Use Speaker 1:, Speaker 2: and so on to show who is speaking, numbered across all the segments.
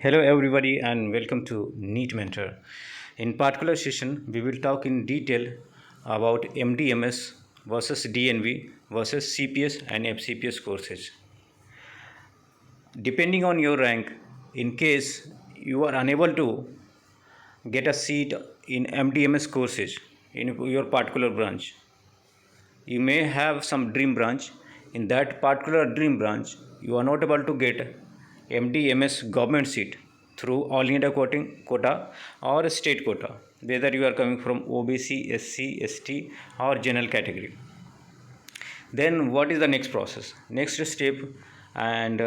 Speaker 1: Hello everybody and welcome to NEET Mentor. In particular session, we will talk in detail about MDMS versus DNV versus CPS and FCPS courses. Depending on your rank, in case you are unable to get a seat in MDMS courses in your particular branch, you may have some dream branch. In that particular dream branch, you are not able to get MDMS government seat through all India quota or state quota, whether you are coming from OBC, SC, ST or general category. Then what is the next process? Next step, and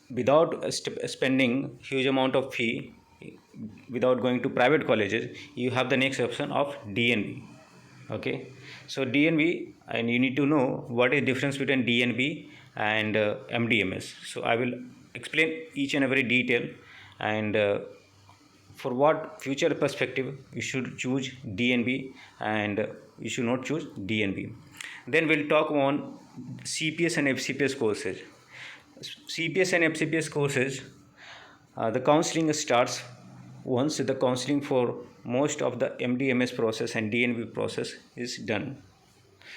Speaker 1: without spending huge amount of fee, without going to private colleges, you have the next option of DNB. Okay, so DNB, and you need to know what is difference between DNB and MDMS. So I will explain each and every detail, and for what future perspective you should choose DNB and you should not choose DNB. Then we'll talk on CPS and FCPS courses. CPS and FCPS courses, the counseling starts once the counseling for most of the MDMS process and DNB process is done.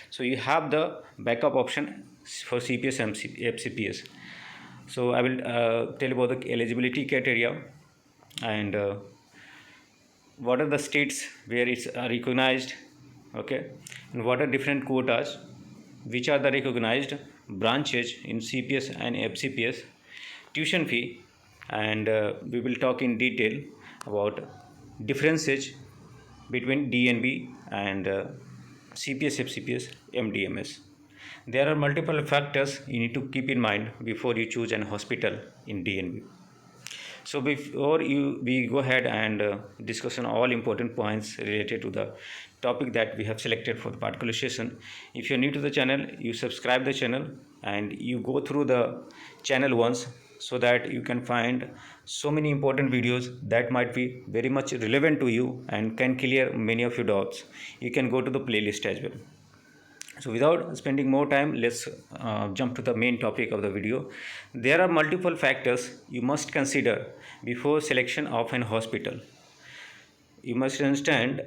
Speaker 1: So you have the backup option for CPS and FCPS. So I will tell about the eligibility criteria and what are the states where it's recognized, okay, and what are different quotas, which are the recognized branches in CPS and FCPS, tuition fee, and we will talk in detail about differences between DNB and CPS, FCPS, MDMS. There are multiple factors you need to keep in mind before you choose an hospital in DNB. So before we go ahead and discuss on all important points related to the topic that we have selected for the particular session, if you're new to the channel, you subscribe the channel and you go through the channel once, so that you can find so many important videos that might be very much relevant to you and can clear many of your doubts. You can go to the playlist as well. So without spending more time, let's jump to the main topic of the video. There are multiple factors you must consider before selection of an hospital. You must understand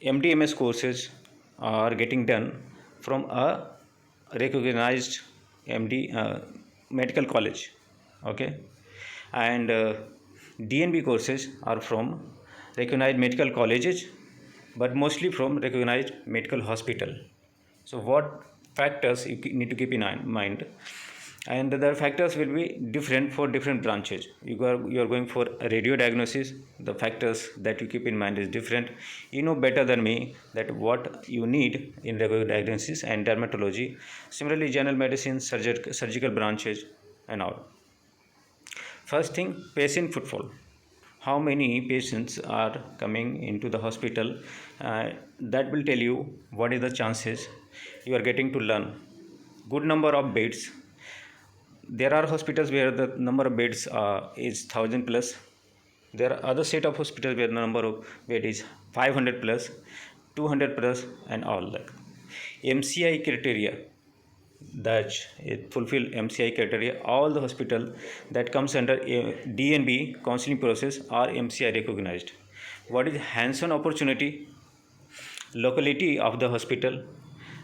Speaker 1: MDMS courses are getting done from a recognized MD medical college, okay, and DNB courses are from recognized medical colleges, but mostly from recognized medical hospital. So what factors you need to keep in mind, and the factors will be different for different branches. You are going for a radio diagnosis, the factors that you keep in mind is different. You know better than me that what you need in radio diagnosis and dermatology. Similarly, general medicine, surgical branches and all. First thing, patient footfall. How many patients are coming into the hospital, that will tell you what is the chances you are getting to learn. Good number of beds. There are hospitals where the number of beds is 1000 plus. There are other set of hospitals where the number of beds is 500 plus, 200 plus and all that. MCI criteria, that it fulfill MCI criteria. All the hospital that comes under DNB counseling process are MCI recognized. What is hands-on opportunity? Locality of the hospital.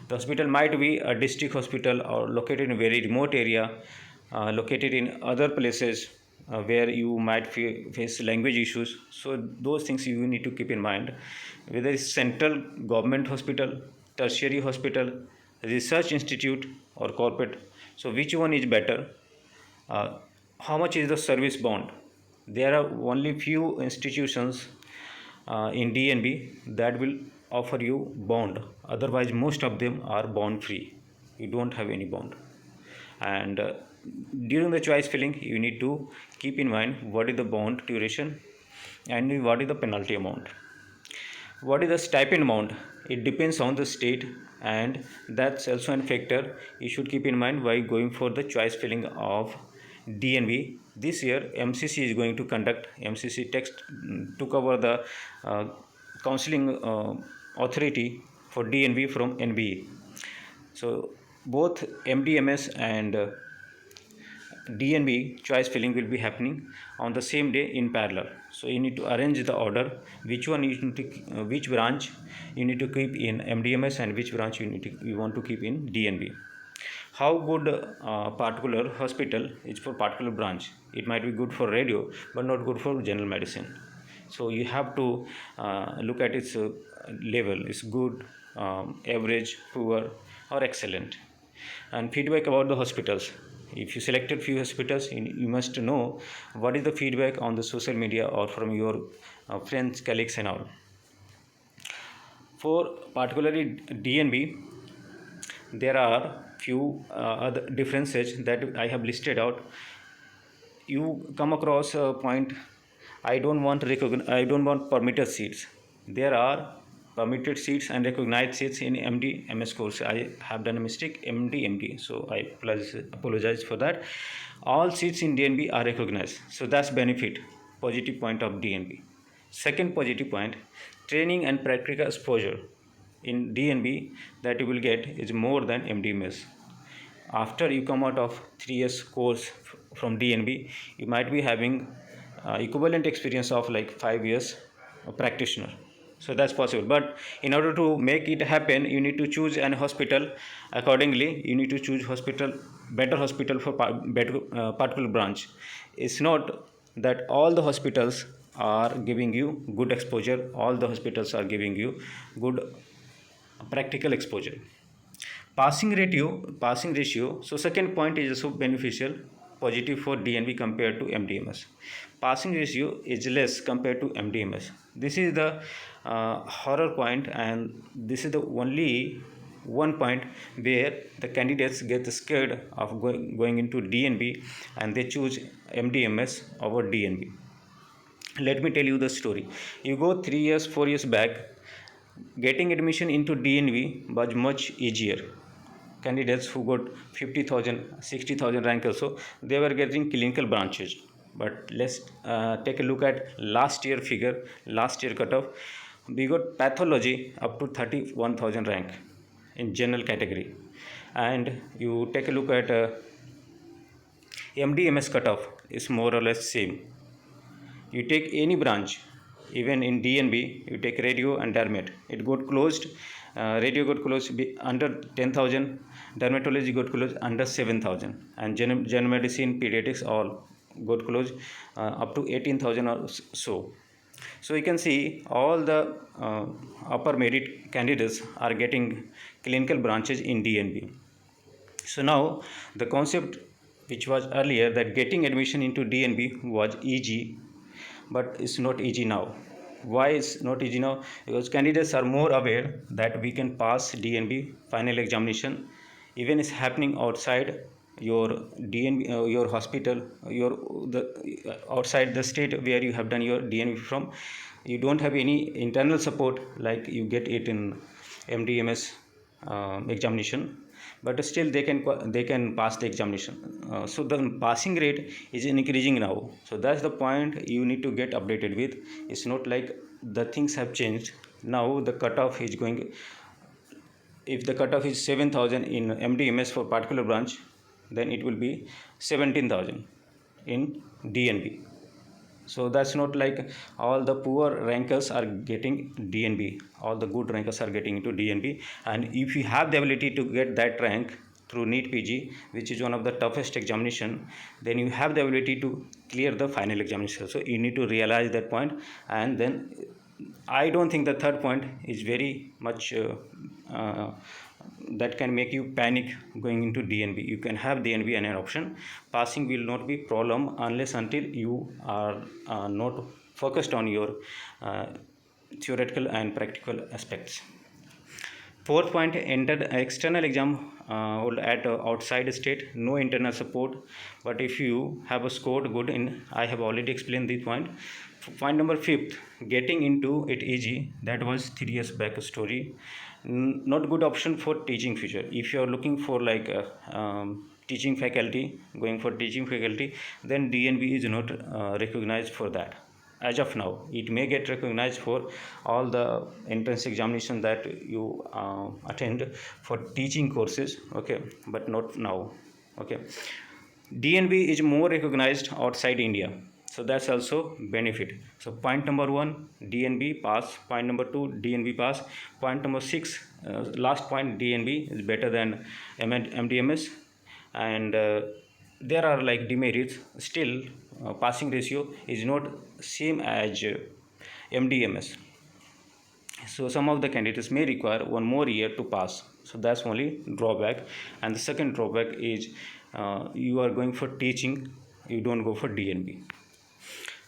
Speaker 1: The hospital might be a district hospital or located in a very remote area, located in other places where you might face language issues. So those things you need to keep in mind. Whether it's central government hospital, tertiary hospital, research institute or corporate. So which one is better? How much is the service bond? There are only few institutions in DNB that will offer you bond. Otherwise, most of them are bond free. You don't have any bond. And during the choice filling, you need to keep in mind what is the bond duration and what is the penalty amount. What is the stipend amount? It depends on the state, and that's also a factor you should keep in mind while going for the choice filling of DNB. This year MCC is going to conduct, MCC took over the counseling authority for DNB from NBE. So both MDMS and DNB choice filling will be happening on the same day in parallel. So you need to arrange the order, which one you need to, which branch you need to keep in MDMS and which branch you want to keep in DNB. How good particular hospital is for particular branch. It might be good for radio but not good for general medicine. So you have to look at its level. It's good, average, poor, or excellent. And feedback about the hospitals. If you selected few hospitals, you must know what is the feedback on the social media or from your friends, colleagues, and all. For particularly DNB, there are few other differences that I have listed out. You come across a point, I don't want permitted seats. There are permitted seats and recognized seats in MD MS course. I have done a mistake, MD, so I apologize for that. All seats in DNB are recognized, so that's benefit, positive point of DNB. Second positive point, training and practical exposure in DNB that you will get is more than MDMS. After you come out of 3 years course from DNB, you might be having equivalent experience of like 5 years practitioner. So that's possible, but in order to make it happen, you need to choose an hospital accordingly. You need to choose better hospital for particular branch. It's not that all the hospitals are giving you good exposure, all the hospitals are giving you good practical exposure. Passing ratio. So second point is also beneficial, positive for DNB compared to MDMS. Passing ratio is less compared to MDMS. This is the horror point, and this is the only one point where the candidates get scared of going into DNB and they choose MDMS over DNB. Let me tell you the story. You go 3 years, 4 years back, getting admission into DNB was much easier. Candidates who got 50,000, 60,000 rank also, they were getting clinical branches. But let's take a look at last year figure, last year cutoff. We got pathology up to 31,000 rank in general category. And you take a look at MDMS cutoff is more or less same. You take any branch, even in DNB, you take radio and dermat, it got closed. Radio got closed under 10,000, dermatology got closed under 7,000, and general medicine, pediatrics all got closed up to 18,000 or so. So you can see all the upper merit candidates are getting clinical branches in DNB. So now the concept which was earlier that getting admission into DNB was easy, but it's not easy now. Why is not easy now? Because candidates are more aware that we can pass DNB final examination, even it's happening outside your DNB, your hospital, outside the state where you have done your DNB from. You don't have any internal support like you get it in MDMS examination, but still they can pass the examination. So the passing rate is increasing now. So that's the point you need to get updated with. It's not like the things have changed. Now the cutoff is going, if the cutoff is 7,000 in MDMS for particular branch, then it will be 17,000 in DNB. So that's not like all the poor rankers are getting DNB, all the good rankers are getting into DNB. And if you have the ability to get that rank through NEET PG, which is one of the toughest examination, then you have the ability to clear the final examination. So you need to realize that point. And then I don't think the third point is very much that can make you panic going into DNB. You can have DNB and an option. Passing will not be problem unless until you are not focused on your theoretical and practical aspects. Fourth point, entered external exam at outside state, no internal support. But if you have a scored good in, I have already explained this point. Point number fifth, getting into it easy. That was 3 years back story. Not good option for teaching future. If you are looking for like teaching faculty, going for teaching faculty, then DNB is not recognized for that. As of now, it may get recognized for all the entrance examination that you attend for teaching courses, okay, but not now, okay. DNB is more recognized outside India, so that's also benefit. So point number 1, DNB pass. Point number 2, DNB pass. Point number 6, last point, DNB is better than MDMS, and there are like demerits. Still, passing ratio is not same as MDMS. So some of the candidates may require one more year to pass. So that's only drawback. And the second drawback is you are going for teaching, you don't go for DNB.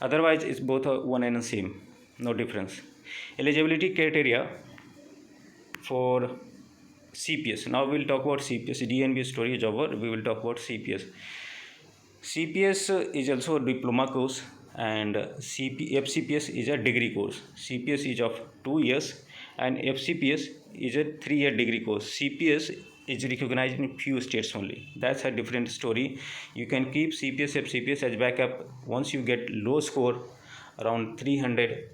Speaker 1: Otherwise, it's both one and the same, no difference. Eligibility criteria for CPS. Now we'll talk about CPS. DNB story is over. We will talk about CPS. CPS is also a diploma course, and FCPS is a degree course. CPS is of 2 years and FCPS is a 3-year degree course. CPS is recognized in few states only. That's a different story. You can keep CPS, FCPS as backup. Once you get low score around 300,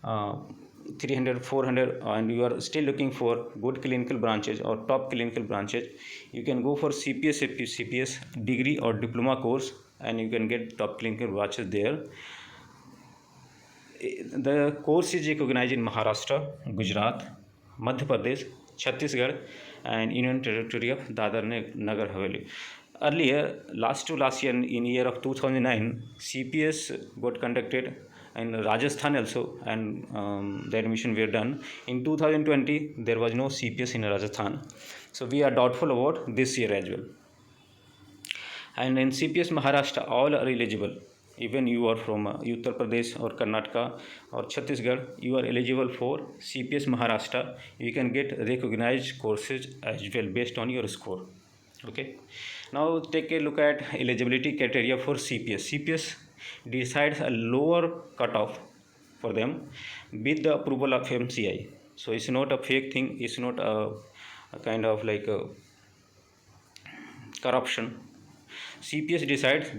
Speaker 1: 400, and you are still looking for good clinical branches or top clinical branches, you can go for CPS, FCPS degree or diploma course, and you can get top clinical branches there. The course is recognized in Maharashtra, Gujarat, Madhya Pradesh, Chhattisgarh, and Union Territory of Dadar Nagar Haveli. Earlier, last year, in year of 2009, CPS got conducted in Rajasthan also, and the admission were done. In 2020, there was no CPS in Rajasthan, so we are doubtful about this year as well. And in CPS Maharashtra, all are eligible. Even you are from Uttar Pradesh or Karnataka or Chhattisgarh, you are eligible for CPS Maharashtra. You can get recognized courses as well based on your score. Okay. Now take a look at eligibility criteria for CPS. CPS decides a lower cutoff for them with the approval of MCI. So it's not a fake thing. It's not a kind of like a corruption. CPS decides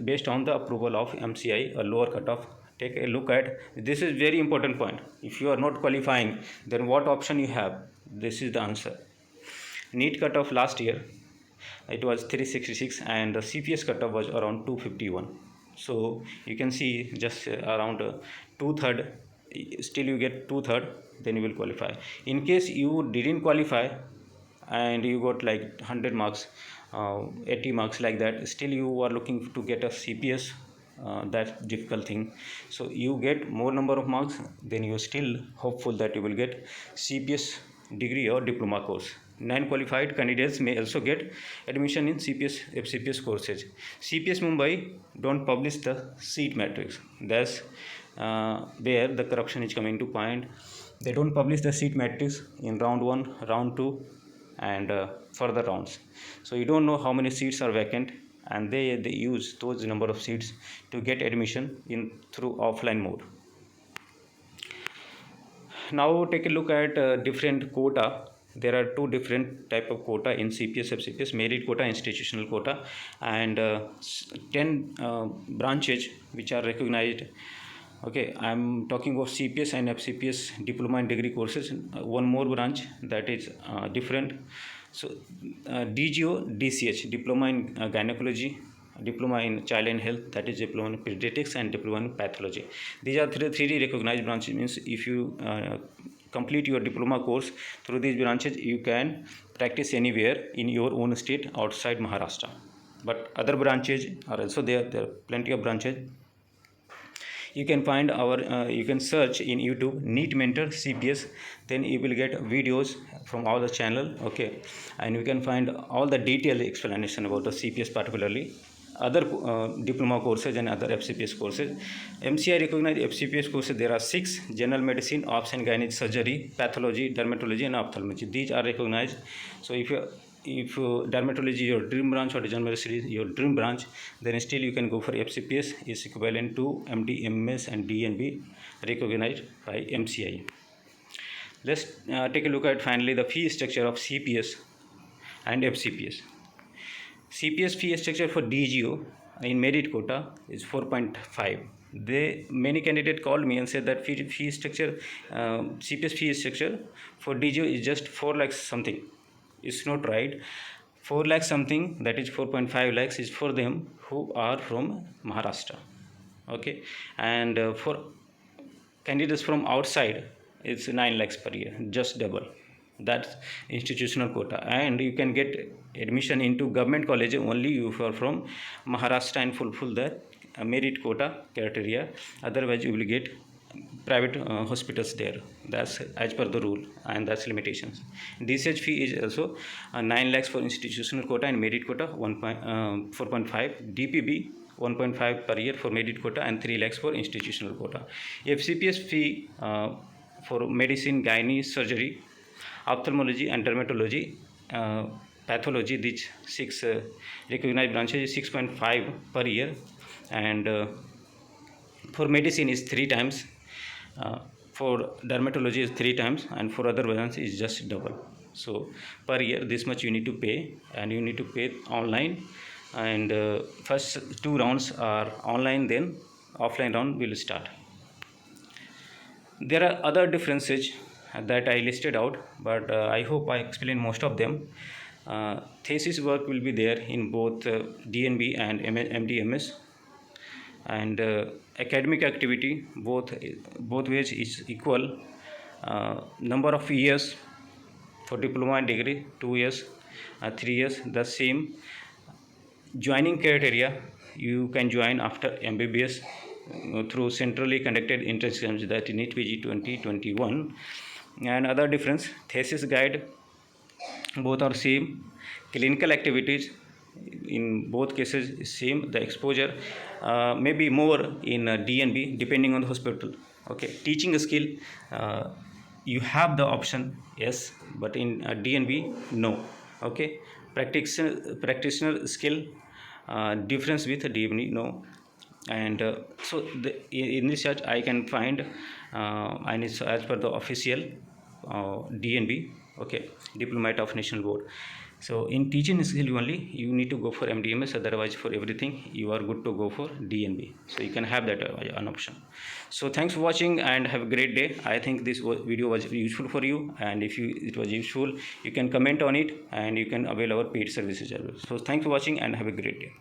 Speaker 1: based on the approval of MCI a lower cutoff. Take a look at this is very important point. If you are not qualifying, then what option you have? This is the answer. NEET cutoff last year it was 366 and the CPS cutoff was around 251. So you can see just around 2/3. Still you get 2/3, then you will qualify. In case you didn't qualify and you got like 100 marks, 80 marks like that, still you are looking to get a CPS, that's difficult thing. So you get more number of marks, then you are still hopeful that you will get CPS degree or diploma course. Non-qualified candidates may also get admission in CPS, FCPS courses. CPS Mumbai don't publish the seat matrix. That's where the corruption is coming to point. They don't publish the seat matrix in round 1, round 2, and further rounds. So you don't know how many seats are vacant, and they use those number of seats to get admission in through offline mode. Now take a look at different quota. There are two different type of quota in CPS, FCPS: merit quota, institutional quota, and 10 branches which are recognized. Okay, I'm talking of CPS and FCPS diploma and degree courses. One more branch that is different. So DGO, DCH, diploma in gynecology, diploma in child and health, that is diploma in pediatrics, and diploma in pathology. These are three recognized branches. Means if you complete your diploma course through these branches, you can practice anywhere in your own state outside Maharashtra. But other branches are also there. There are plenty of branches. You can find our you can search in YouTube NEET Mentor CPS, then you will get videos from all the channel. Okay, and you can find all the detailed explanation about the CPS, particularly other diploma courses and other FCPS courses. MCI recognized FCPS courses, there are 6: general medicine, obs and gynec, surgery, pathology, dermatology, and ophthalmology. These are recognized. So if dermatology your dream branch or general medicine is your dream branch, then still you can go for FCPS, is equivalent to MD, MS, and DNB recognized by MCI. Let's take a look at finally the fee structure of CPS and FCPS. CPS fee structure for DGO in merit quota is 4.5. Many candidates called me and said that fee structure, CPS fee structure for DGO is just 4 lakhs something. It's not right. 4 lakhs something, that is 4.5 lakhs, is for them who are from Maharashtra. Okay, and for candidates from outside, it's 9 lakhs per year, just double. That's institutional quota, and you can get admission into government college only if you are from Maharashtra and fulfill the merit quota criteria. Otherwise you will get private hospitals there. That's as per the rule, and that's limitations. DCH fee is also 9 lakhs for institutional quota, and merit quota 4.5. DPB 1.5 per year for merit quota, and 3 lakhs for institutional quota. FCPS fee for medicine, gynae, surgery, ophthalmology and dermatology, pathology, these 6 recognized branches is 6.5 per year, and for medicine is 3 times, for dermatology is 3 times, and for other branches is just double. So per year this much you need to pay, and you need to pay online, and first 2 rounds are online, then offline round will start. There are other differences that I listed out, but I hope I explained most of them. Thesis work will be there in both DNB and MDMS, and academic activity both ways is equal. Number of years for diploma and degree 2 years, 3 years the same. Joining criteria, you can join after MBBS through centrally conducted entrance exams, that NEET PG 2021. And other difference, thesis guide both are same. Clinical activities in both cases is same. The exposure may be more in DNB depending on the hospital. Okay, teaching skill, you have the option, yes, but in DNB no. Okay, practitioner skill, difference with DNB no. And so in research I can find, and it's as per the official DNB, okay, Diplomat of National Board. So in teaching skill only you need to go for MDMS, otherwise for everything you are good to go for DNB. So you can have that an option. So thanks for watching and have a great day. I think this video was useful for you, and if it was useful, you can comment on it, and you can avail our paid services as well. So thanks for watching and have a great day.